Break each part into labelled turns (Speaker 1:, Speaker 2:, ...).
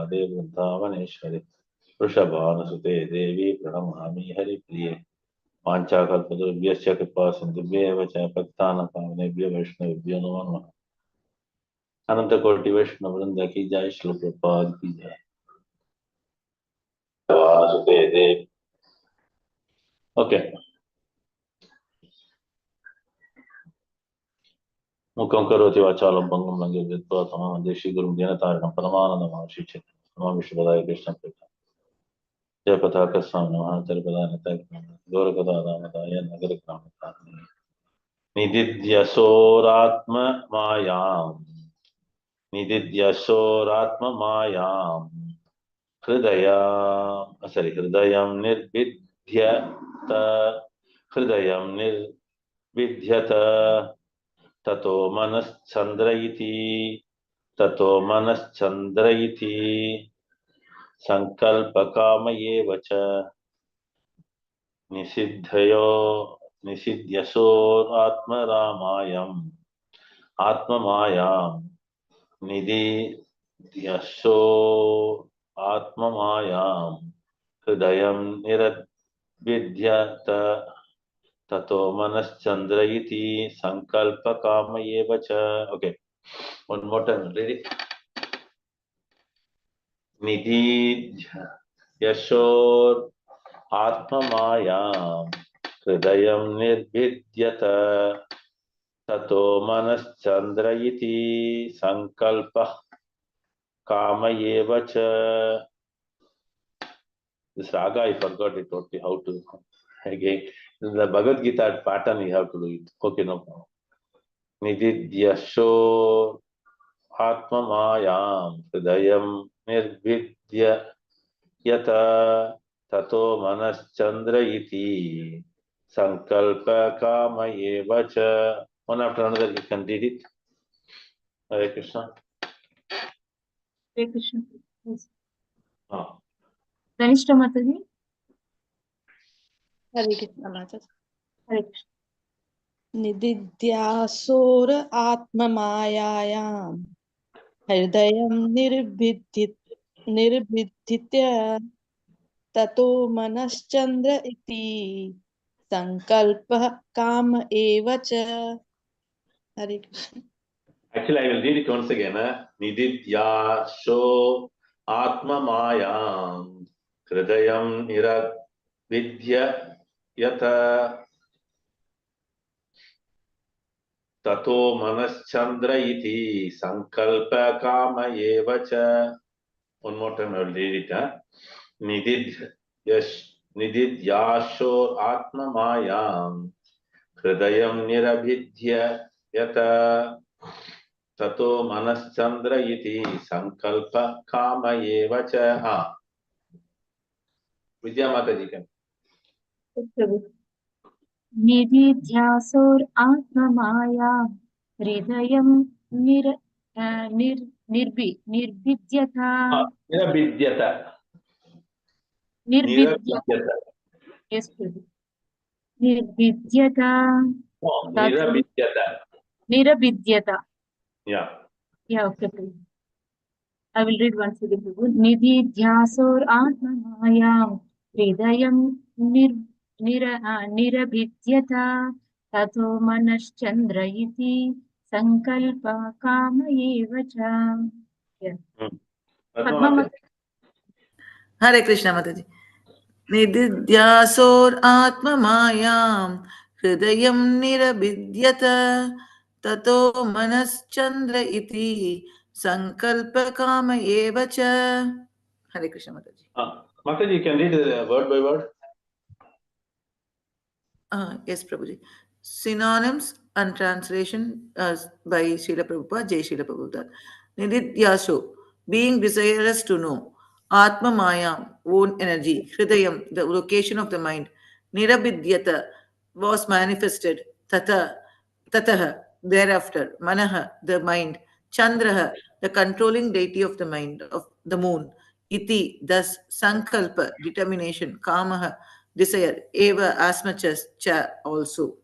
Speaker 1: राधे वृन्दावनेश्वरि वृषभानुसुते देवी प्रणमामि हरिप्रिये वाञ्छाकल्पतरुभ्यश्च कृपा सिन्धुभ्येव च पतितानां वैष्णवेभ्यो नमो नमः। अनंत कोटि वैष्णव वृंद की जय, श्री प्रभुपाद की जय। वासुते देव। ओके, मुखं करोति वाचालं भंगं लंघे विद्वा तमाम देशी गुरु ज्ञानतारणं परमानंदं आशीर्षित नमः विष्णुपदाय कृष्ण प्रेम जय पताका स्वामी नमः चरपदाय नताय गौर कदा दामदाय नगर ग्राम निदिध्यसोरात्म मायां निदिध्यसोरात्म मायां हृदयं निर्विद्यत हृदयं निर्विद्यत ततो मनश्चंद्र इति संकल्पकामयेव च निषिध्यसो आत्ममायां निदिध्यसो आत्ममायां हृदयं निरविद्यत ततो मनश्चंद्र इति संकल्पकामयेव च। Okay, one more time, read it. निदिध्यसोर आत्ममायां हृदयं निर्विद्यत ततो मनश्चंद्र इति संकल्पः कामयेव च. This raga I forgot it totally how to again. The Bhagavad Gita pattern you have to do it. Okay, no problem. Nididyasho atmamayam hridayam nirvidya yata tato manaschandra iti sankalpa kamayeva cha. One after another you can read it. Hare Krishna.
Speaker 2: Hare Krishna. Yes.
Speaker 3: Tanishta Mataji.
Speaker 2: Hare Krishna Mataji.
Speaker 3: Hare Krishna.
Speaker 2: निदिध्यासोर आत्ममायायां हृदयं निर्भिद्यते ततो मनश्चंद्र इति संकल्पः काम एव च. हरे Krishna.
Speaker 1: Actually, I will read it once again. Nididyasho atmamayam hridayam niravidya yata tato manaschandra iti sankalpa kama eva cha. One more time I will read it. Nididyasho atmamayam hridayam niravidya yata tato manaschandra iti sankalpa kama eva cha. Vidya Mataji can.
Speaker 3: निदिध्यासोर आत्ममाया हृदयं निर्विद्यता
Speaker 1: Niravidyata.
Speaker 3: Yes, Prabhu. Nirvidyata. Niravidyata.
Speaker 1: Yeah.
Speaker 3: Yeah, okay, Prabhu. I will read once again, Prabhu. Nididhyasor atmamayam hridayam niravidyata tato manaschandra iti sankalpa kamayeva cha. Yeah. Padma.
Speaker 4: Hare Krishna Mataji. Nididyasor atmamayam hridayam niravidyata tato manaschandra iti sankalpa kama eva cha. Hare Krishna Mataji.
Speaker 1: Mataji, you can read word by word.
Speaker 4: Yes, Prabhuji. Synonyms and translation by Srila Prabhupada, Jai Srila Prabhupada. Nididhyasho, being desirous to know. Atma Mayam, own energy. Hridayam, the location of the mind. Nirabhidyata, was manifested. Tataha, thereafter. Manaha, the mind. Chandraha, the controlling deity of the mind, of the moon. Iti, thus, Sankalpa, determination. Kamaha, desire. Eva, as much as cha, also.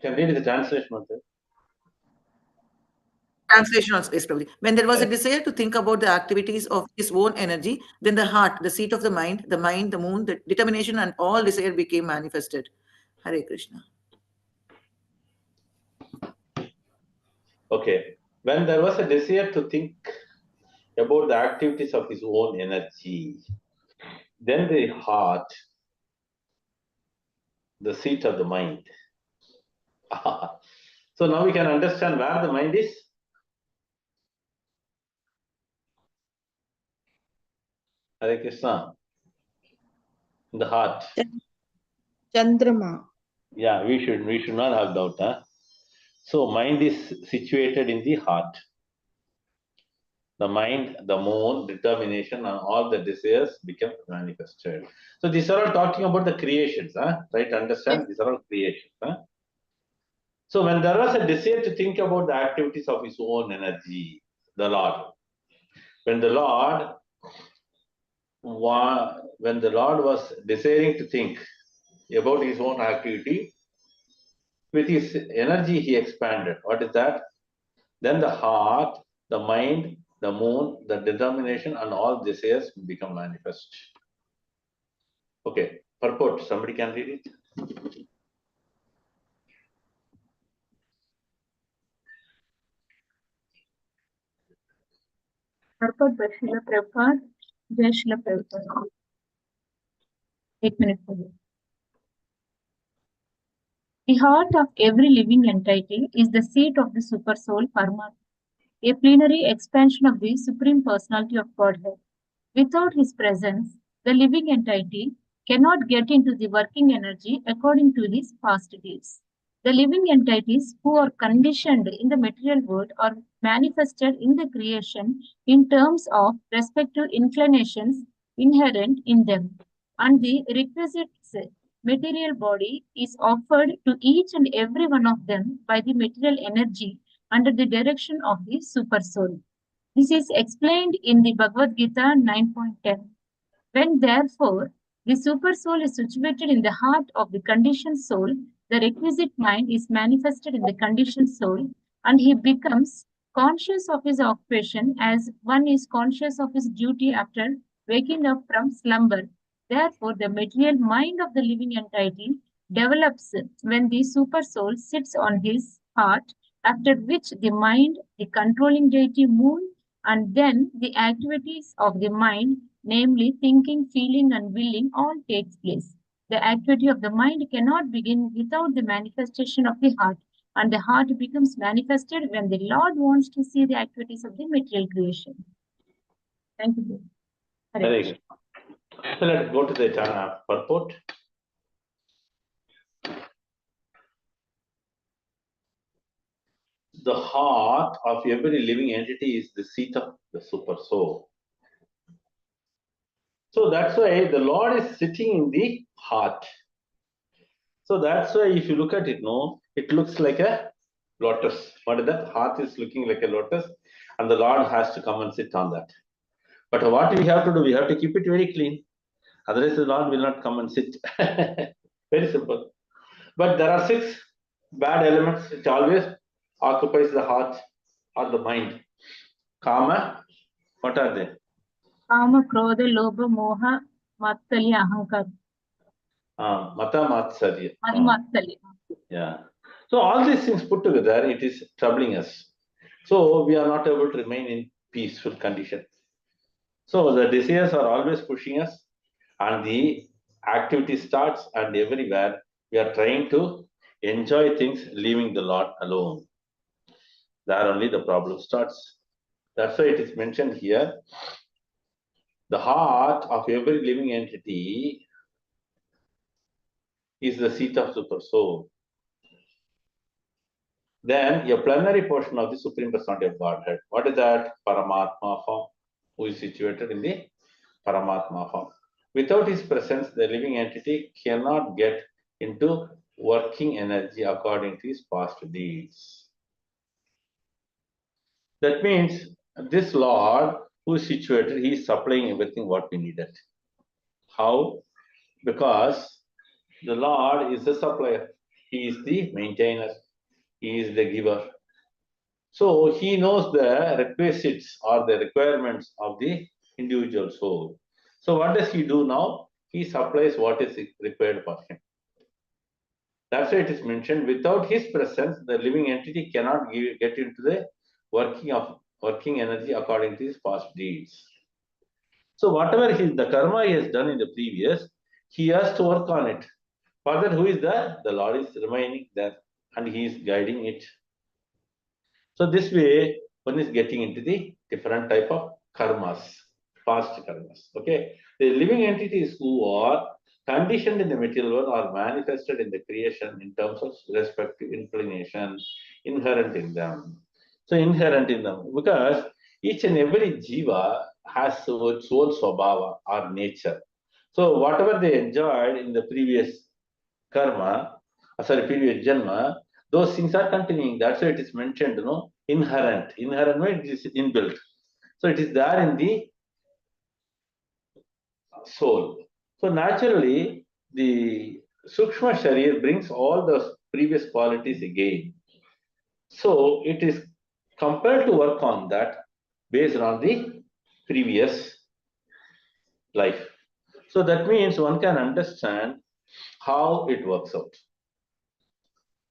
Speaker 1: Can read the translation of that.
Speaker 4: Translation also is probably when there was a desire to think about the activities of his own energy, then the heart, the seat of the mind, the moon, the determination, and all desire became manifested. Hare Krishna.
Speaker 1: Okay. When there was a desire to think about the activities of his own energy, then the heart, the seat of the mind. So now we can understand where the mind is. Hare Krishna. In the heart.
Speaker 2: Chandrama.
Speaker 1: Yeah, we should not have doubt. Huh? So mind is situated in the heart. The mind, the moon, determination, and all the desires become manifested. So these are all talking about the creations. Huh? Right? Understand?
Speaker 2: Yes.
Speaker 1: These are all creations. Huh? So when there was a desire to think about the activities of his own energy, the Lord, when the Lord was desiring to think about his own activity, with his energy he expanded. What is that? Then the heart, the mind, the moon, the determination, and all desires become manifest. Okay, purport. Somebody can read it.
Speaker 3: Purport by Srila Prabhupada, Jai Srila Prabhupada. 8 minutes ago. The heart of every living entity is the seat of the Super Soul Paramatma, a plenary expansion of the Supreme Personality of Godhead. Without his presence, the living entity cannot get into the working energy according to his past deeds. The living entities who are conditioned in the material world are manifested in the creation in terms of respective inclinations inherent in them, and the requisite material body is offered to each and every one of them by the material energy under the direction of the Super Soul. This is explained in the Bhagavad Gita 9.10. When therefore the super soul is situated in the heart of the conditioned soul, the requisite mind is manifested in the conditioned soul, and he becomes conscious of his occupation as one is conscious of his duty after waking up from slumber. Therefore, the material mind of the living entity develops when the super soul sits on his heart, after which the mind, the controlling deity moon, and then the activities of the mind, namely thinking, feeling, and willing, all takes place. The activity of the mind cannot begin without the manifestation of the heart, and the heart becomes manifested when the Lord wants to see the activities of the material creation. Thank you.
Speaker 1: Hare Krishna. So let's go to the purport. The heart of every living entity is the seat of the super soul. So that's why the Lord is sitting in the heart. So that's why if you look at it, no, it looks like a lotus. What is that? Heart is looking like a lotus, and the Lord has to come and sit on that. But what we have to do, we have to keep it very clean. Otherwise, the Lord will not come and sit. Very simple. But there are 6 bad elements which always occupies the heart or the mind. Kama, what are they?
Speaker 3: Kama, Krodha, Lobha, Moha, Matsalya, Ahankar.
Speaker 1: Mata, Matsarya.
Speaker 3: Matsalya.
Speaker 1: Yeah. So all these things put together, it is troubling us. So we are not able to remain in peaceful condition. So the desires are always pushing us, and the activity starts, and everywhere we are trying to enjoy things, leaving the Lord alone. There only the problem starts. That's why it is mentioned here. The heart of every living entity is the seat of super soul. Then a plenary portion of the Supreme Personality of Godhead. What is that? Paramatma form, who is situated in the Paramatma form. Without his presence, the living entity cannot get into working energy according to his past deeds. That means this Lord who is situated, he is supplying everything what we needed. How? Because the Lord is the supplier. He is the maintainer. He is the giver. So he knows the requisites or the requirements of the individual soul. So what does he do now? He supplies what is required for him. That's why it is mentioned, without his presence, the living entity cannot get into the working energy according to his past deeds. So whatever the karma he has done in the previous, he has to work on it. Further, who is there? The Lord is remaining there and he is guiding it. So this way, one is getting into the different type of karmas, past karmas. Okay, the living entities who are conditioned in the material world are manifested in the creation in terms of respective inclination inherent in them. So inherent in them, because each and every jiva has its own swabhava or nature. So whatever they enjoyed in the previous karma, previous janma, those things are continuing. That's why it is mentioned, inherent. Inherent means it is inbuilt. So it is there in the soul. So naturally, the Sukshma Sharir brings all those previous qualities again. So it is compelled to work on that based on the previous life. So that means one can understand how it works out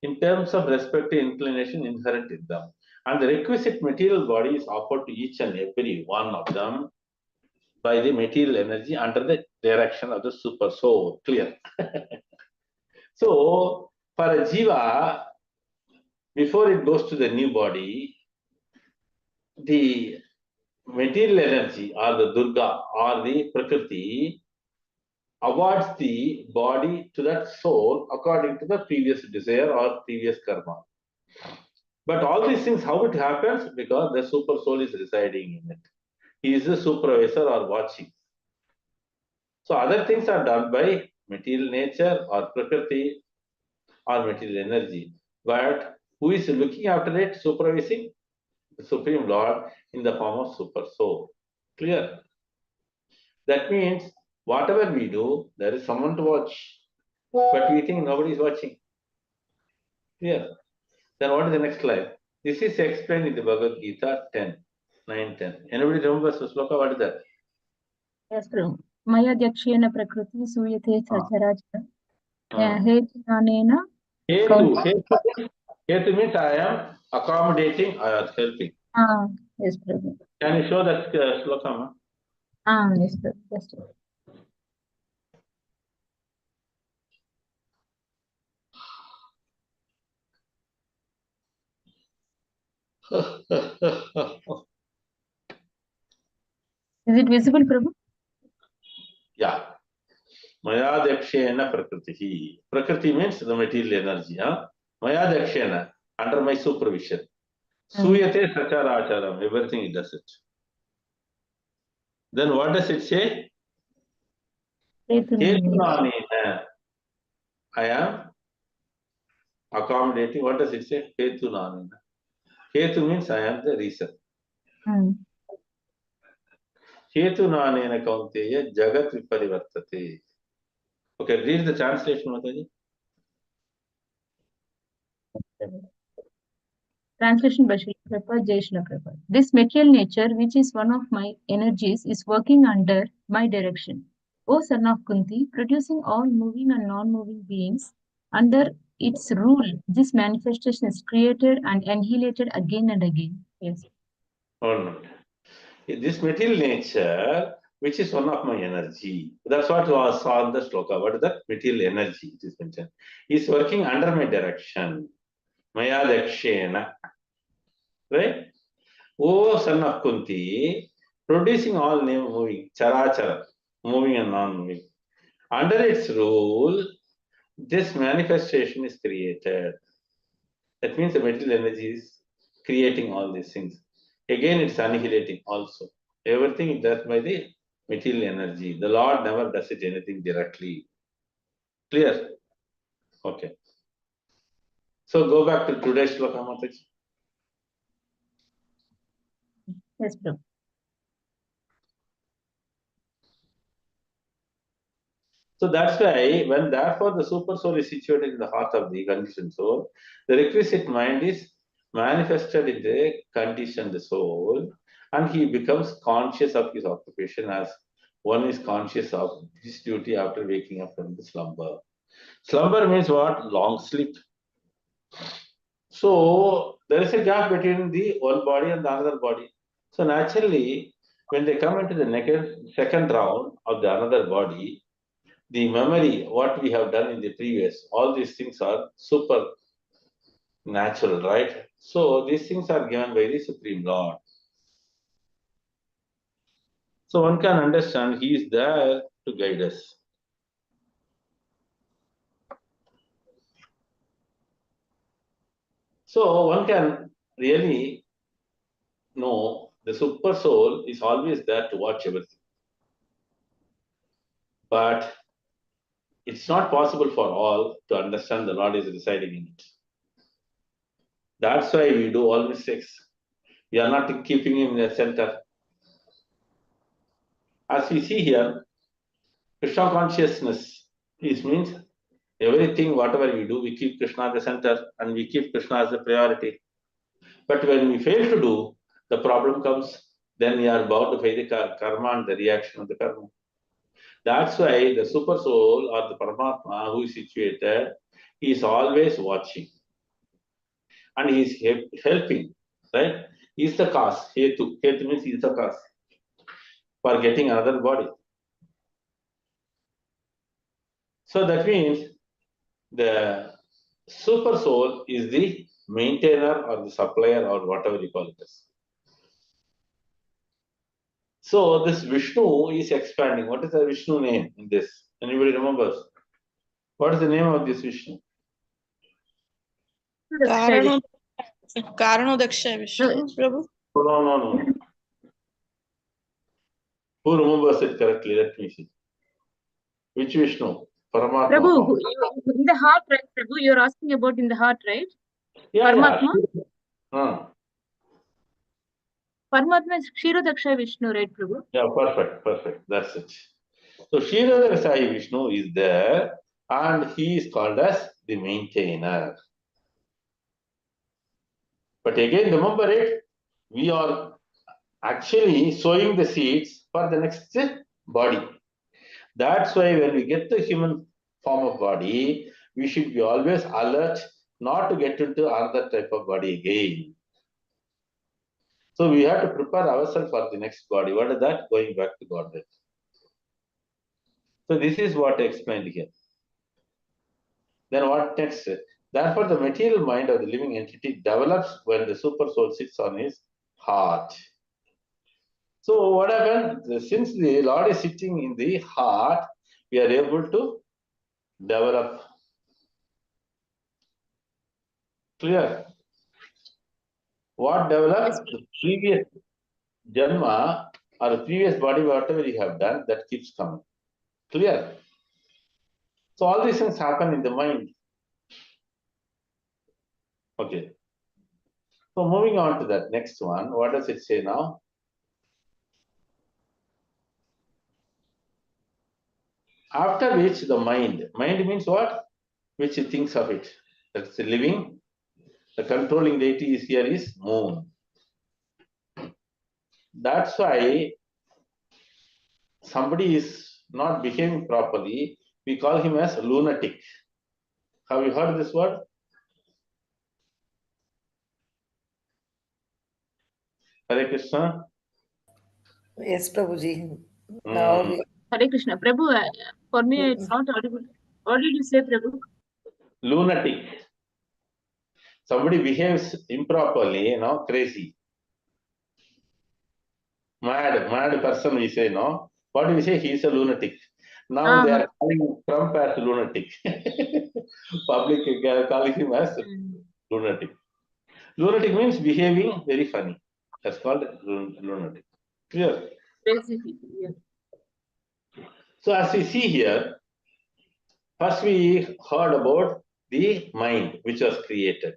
Speaker 1: in terms of respective inclination inherent in them. And the requisite material body is offered to each and every one of them by the material energy under the direction of the super soul. Clear? So, for a jiva, before it goes to the new body, the material energy or the Durga or the Prakriti awards the body to that soul according to the previous desire or previous karma. But all these things, how it happens? Because the super soul is residing in it. He is the supervisor or watching. So other things are done by material nature or Prakriti or material energy. But who is looking after it, supervising? The Supreme Lord in the form of super soul. Clear? That means whatever we do, there is someone to watch. But we think nobody is watching. Clear? Then what is the next slide? This is explained in the Bhagavad Gita 10, 9, 10. Anybody remembers the sloka? What is that?
Speaker 3: Yes, Prabhu. Maya Dakshena Prakriti Suyate Sacharacha
Speaker 1: Ah.
Speaker 3: Hetanena
Speaker 1: Hetu means I am accommodating, I am helping.
Speaker 3: Yes, Prabhu.
Speaker 1: Can you show that sloka?
Speaker 3: Yes, Prabhu. Just Is it visible, Prabhu?
Speaker 1: Yeah. Maya Dakshena Prakriti. Prakriti means the material energy. Maya Dakshena, under my supervision. Suyate Sachara Acharam, everything it does it. Then what does it say? Hetunanena. I am accommodating. What does it say? Hetunanena. Hetu means I am the reason. Hetunanena kaunteya jagat viparivartate. Okay, read the translation, Mataji.
Speaker 3: Translation by Srila Prabhupada, Jai Srila Prabhupada. This material nature, which is one of my energies, is working under my direction. O son of Kunti, producing all moving and non-moving beings, under its rule, this manifestation is created and annihilated again and again. Yes.
Speaker 1: Or not. This material nature, which is one of my energy, that's what was saw in the sloka. What is that? Material energy, it is mentioned. Is working under my direction. Maya Dakshena. Right? O son of Kunti, producing all moving, charachara, moving and non-moving. Under its rule, this manifestation is created. That means the material energy is creating all these things. Again, it's annihilating also. Everything is done by the material energy. The Lord never does it anything directly. Clear? Okay. So go back to today's shloka, Mataji.
Speaker 3: Yes, Prabhu.
Speaker 1: So that's why when therefore the super soul is situated in the heart of the conditioned soul, the requisite mind is manifested in the conditioned soul, and he becomes conscious of his occupation as one is conscious of his duty after waking up from the slumber. Slumber means what? Long sleep. So there is a gap between the one body and the other body. So naturally, when they come into the second round of the another body, the memory, what we have done in the previous, all these things are super natural, right? So these things are given by the Supreme Lord. So one can understand he is there to guide us. So one can really know the super soul is always there to watch everything. But it's not possible for all to understand the Lord is residing in it. That's why we do all mistakes. We are not keeping him in the center. As we see here, Krishna consciousness means everything, whatever we do, we keep Krishna at the center and we keep Krishna as the priority. But when we fail to do, the problem comes, then we are bound to pay the karma and the reaction of the karma. That's why the super soul or the Paramatma who is situated, he is always watching. And he is helping, right? He is the cause. Hetu means he is the cause for getting another body. So that means the super soul is the maintainer or the supplier or whatever you call it as. So this Vishnu is expanding. What is the Vishnu name in this? Anybody remembers? What is the name of this Vishnu?
Speaker 2: Karanodaksha Vishnu, Prabhu.
Speaker 1: No. Who remembers it correctly? Let me see. Which Vishnu? Paramatma.
Speaker 3: Prabhu, in the heart, right? Prabhu, you're asking about in the heart, right? Paramatma?
Speaker 1: Yeah.
Speaker 3: Paramatma is Kshirodaksha Vishnu, right, Prabhu?
Speaker 1: Yeah, perfect. That's it. So Kshirodaksha Vishnu is there and he is called as the maintainer. But again, remember it, we are actually sowing the seeds for the next body. That's why when we get the human form of body, we should be always alert not to get into another type of body again. So we have to prepare ourselves for the next body. What is that? Going back to Godhead. So this is what I explained here. Then what next? Therefore, the material mind of the living entity develops when the super soul sits on his heart. So what happens? Since the Lord is sitting in the heart, we are able to develop. Clear? What developed? The previous Janma or the previous body, whatever you have done, that keeps coming. Clear? So all these things happen in the mind. Okay. So moving on to that next one, what does it say now? After which the mind means what? Which thinks of it. That's the living. The controlling deity is here is moon. That's why somebody is not behaving properly, we call him as lunatic. Have you heard this word? Hare Krishna.
Speaker 4: Yes, Prabhuji. Now
Speaker 3: Hare Krishna. Prabhu, for me, it's not audible. What did you say, Prabhu?
Speaker 1: Lunatic. Somebody behaves improperly, crazy. Mad person, we say, no? What do we say? He is a lunatic. Now they are calling Trump as lunatic. Public calling him as lunatic. Lunatic means behaving very funny. That's called lunatic. Clear?
Speaker 3: Basically, yeah.
Speaker 1: So as we see here, first we heard about the mind which was created,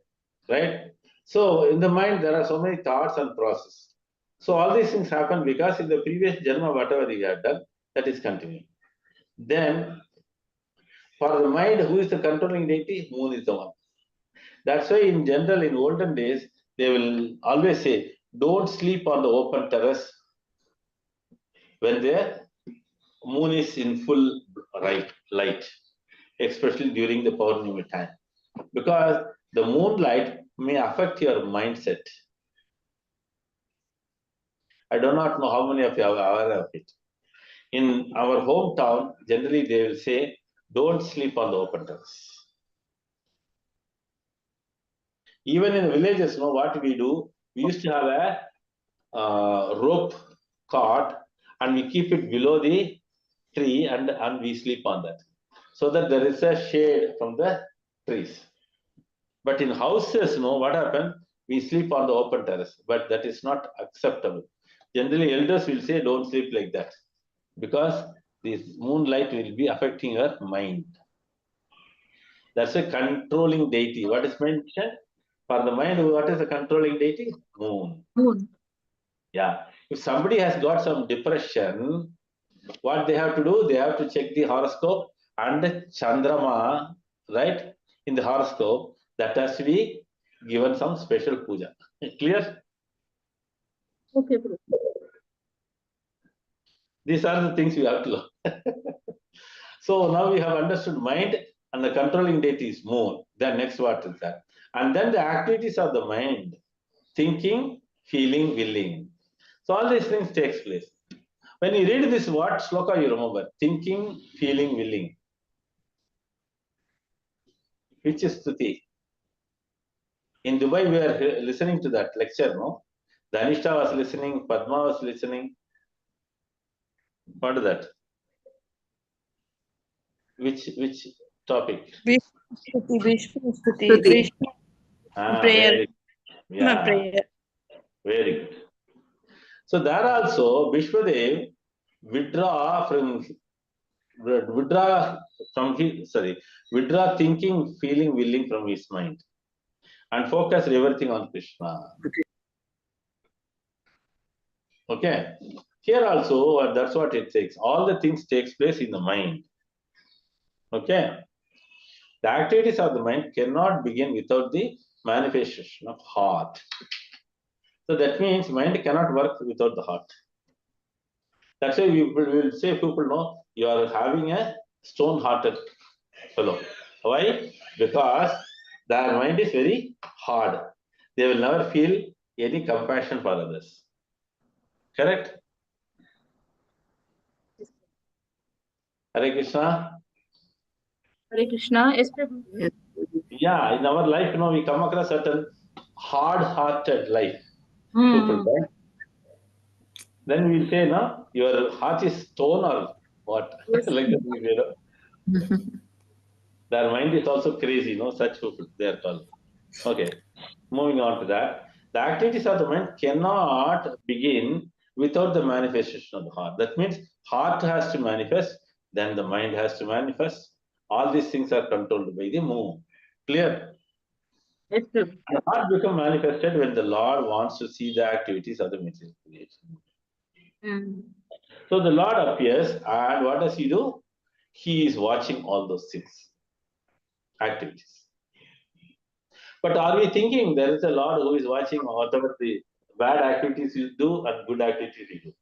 Speaker 1: right? So in the mind there are so many thoughts and process. So all these things happen because in the previous Janma, whatever we had done, that is continuing. Then For the mind, who is the controlling deity? Moon is the one. That's why in general, in olden days, they will always say, don't sleep on the open terrace when the moon is in full light, especially during the Purnima time. Because the moonlight may affect your mindset. I do not know how many of you are aware of it. In our hometown, generally they will say, don't sleep on the open terrace. Even in villages, you know what we do? We used to have a rope caught and we keep it below the tree and we sleep on that. So that there is a shade from the trees. But in houses, you know what happens? We sleep on the open terrace, but that is not acceptable. Generally, elders will say, don't sleep like that because this moonlight will be affecting your mind. That's a controlling deity. What is mentioned? For the mind, what is the controlling deity? Moon.
Speaker 3: Moon.
Speaker 1: Yeah. If somebody has got some depression, what they have to do? They have to check the horoscope and Chandrama, right? In the horoscope, that has to be given some special puja. Clear?
Speaker 3: Okay, Prabhu.
Speaker 1: These are the things we have to learn. So now we have understood mind and the controlling deity is moon. Then next what is that? And then the activities of the mind, thinking, feeling, willing. So all these things takes place. When you read this, what sloka you remember? Thinking, feeling, willing. Which is Stuti? In Dubai, we are listening to that lecture, no? Danishta was listening, Padma was listening. What is that? Which topic?
Speaker 2: Vishnu Vishnu prayer.
Speaker 1: Very, yeah,
Speaker 2: Prayer.
Speaker 1: very good. So there also Vishwadev withdraw from withdraw thinking, feeling, willing from his mind and focus everything on Krishna. Okay. Here also, that's what it takes. All the things takes place in the mind. Okay. The activities of the mind cannot begin without the manifestation of heart. So that means mind cannot work without the heart. That's why we will say people know you are having a stone-hearted fellow. Why? Because their mind is very hard. They will never feel any compassion for others. Correct? Hare Krishna.
Speaker 3: Hare Krishna. Yes, Prabhu.
Speaker 4: Yes.
Speaker 1: Yeah, in our life, we come across certain hard-hearted life. People, right? Then we say, no, your heart is stone or what?
Speaker 3: Yes.
Speaker 1: Like that, Their mind is also crazy, such people, they are called. Okay, moving on to that. The activities of the mind cannot begin without the manifestation of the heart. That means heart has to manifest, then the mind has to manifest. All these things are controlled by the moon. Clear?
Speaker 3: Yes, Prabhu.
Speaker 1: The heart becomes manifested when the Lord wants to see the activities of the material creation. So the Lord appears, and what does he do? He is watching all those things, activities. But are we thinking there is a Lord who is watching whatever the bad activities you do and good activities you do?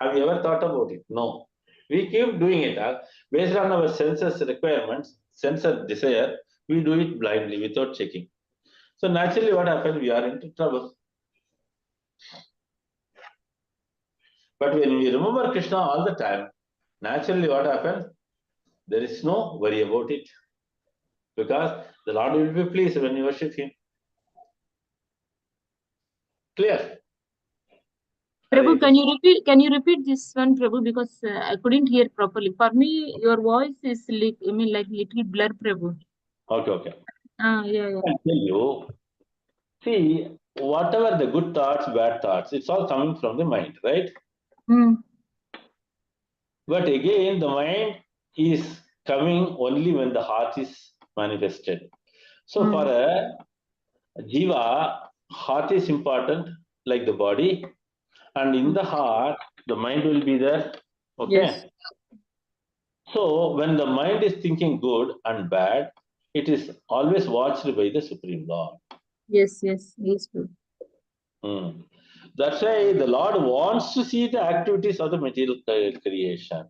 Speaker 1: Have you ever thought about it? No. We keep doing it based on our senses requirements, sense desire. We do it blindly without checking. So naturally, what happens? We are into trouble. But when we remember Krishna all the time, naturally, what happens? There is no worry about it. Because the Lord will be pleased when you worship Him. Clear?
Speaker 3: Prabhu, can you repeat this one, Prabhu, because I couldn't hear properly. For me, your voice is like little blur, Prabhu.
Speaker 1: Okay.
Speaker 3: Yeah.
Speaker 1: I tell you, see, whatever the good thoughts, bad thoughts, it's all coming from the mind, right? But again, the mind is coming only when the heart is manifested. So for a jiva, heart is important, like the body, and in the heart, the mind will be there. Okay.
Speaker 3: Yes.
Speaker 1: So when the mind is thinking good and bad, it is always watched by the Supreme Lord.
Speaker 3: Yes, yes, true.
Speaker 1: That's why the Lord wants to see the activities of the material creation.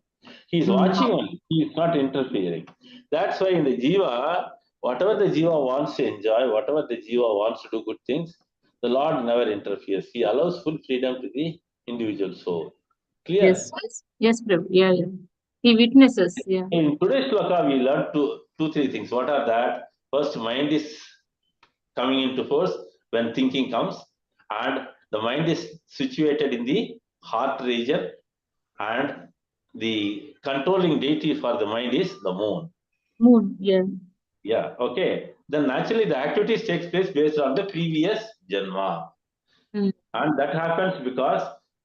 Speaker 1: He is watching only. He is not interfering. That's why in the Jiva, whatever the Jiva wants to enjoy, whatever the Jiva wants to do good things, the Lord never interferes. He allows full freedom to the individual soul. Clear?
Speaker 3: Yes, yes, Prabhu. Yeah, yeah. He witnesses. Yeah.
Speaker 1: In today's sloka, we learned two, three things. What are that? First, mind is coming into force when thinking comes, and the mind is situated in the heart region, and the controlling deity for the mind is the moon.
Speaker 3: Moon. Yeah.
Speaker 1: Yeah, okay. Then naturally the activities takes place based on the previous janma. And that happens because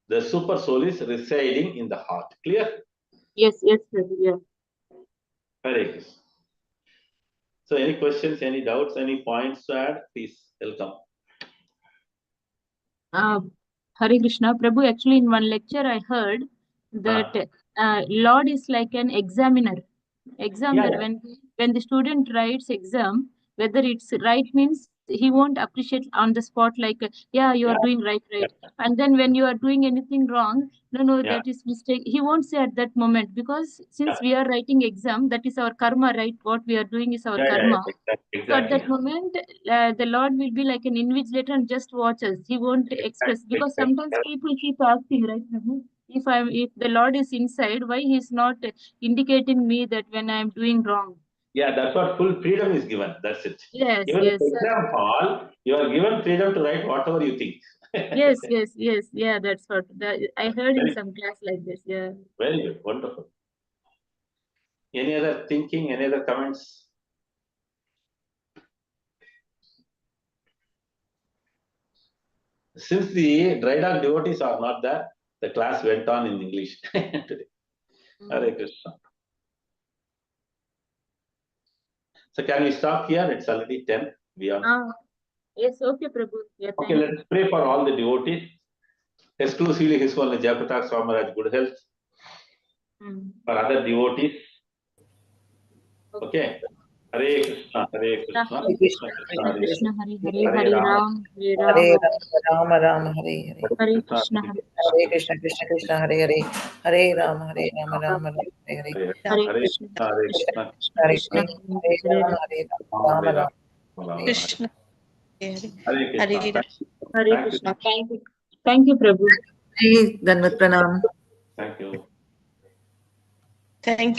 Speaker 1: the super soul is residing in the heart. Clear?
Speaker 3: Yes, yes, Prabhu. Yeah.
Speaker 1: Hare Krishna. So any questions, any doubts, any points to add? Please welcome.
Speaker 3: Hare Krishna. Prabhu, actually in one lecture I heard that Lord is like an examiner.
Speaker 1: Yeah.
Speaker 3: When the student writes exam, whether it's right means he won't appreciate on the spot like yeah, you are doing right. And then when you are doing anything wrong, no,
Speaker 1: Yeah.
Speaker 3: that is mistake. He won't say at that moment, because since we are writing exam, that is our karma, right? What we are doing is our karma.
Speaker 1: Exactly.
Speaker 3: So at that moment, the Lord will be like an invigilator and just watch us. He won't express, because sometimes people keep asking, right? If the Lord is inside, why He's not indicating me that when I am doing wrong?
Speaker 1: Yeah, that's what full freedom is given. That's it.
Speaker 3: Yes,
Speaker 1: Even
Speaker 3: yes,
Speaker 1: in the exam hall, you are given freedom to write whatever you think.
Speaker 3: yes, yes. Yeah, that's what I heard in some class like this. Yeah.
Speaker 1: Very good, wonderful. Any other thinking? Any other comments? Since the dry dog devotees are not there, the class went on in English today. Hare Krishna. So can we stop here? It's already 10. We are.
Speaker 3: Yes, okay, Prabhu. Yeah,
Speaker 1: Okay, let us pray for all the devotees. Exclusively His Holiness Jayaprakash Swami Maharaj, good health. For other devotees. Okay. Hare Krishna, Hare Krishna,
Speaker 3: Hare
Speaker 1: Krishna Krishna, Hare
Speaker 3: Krishna, Hare
Speaker 1: Hare,
Speaker 3: Hare,
Speaker 1: Hare
Speaker 3: Hare
Speaker 1: Ram,
Speaker 3: Ram, Hare
Speaker 4: Hare
Speaker 3: Ram,
Speaker 4: Rama, Rama Hare Hare.
Speaker 3: Hare Krishna, Hare
Speaker 4: Hare Krishna, Krishna Krishna, Hare Hare. Hare Rama, Rama Hare Hare.
Speaker 1: Hare
Speaker 3: Hare
Speaker 1: Hare
Speaker 3: Krishna,
Speaker 1: Hare
Speaker 3: Krishna
Speaker 1: Krishna,
Speaker 3: Krishna,
Speaker 4: Hare
Speaker 3: Hare
Speaker 4: Rama, Rama
Speaker 1: Hare
Speaker 4: Rama.
Speaker 1: Ram,
Speaker 2: Krishna.
Speaker 1: Hare Krishna.
Speaker 3: Hare
Speaker 1: Thank you.
Speaker 3: Krishna. Thank you, Prabhu.
Speaker 4: Dandavat Pranam.
Speaker 1: Thank you.
Speaker 2: Thank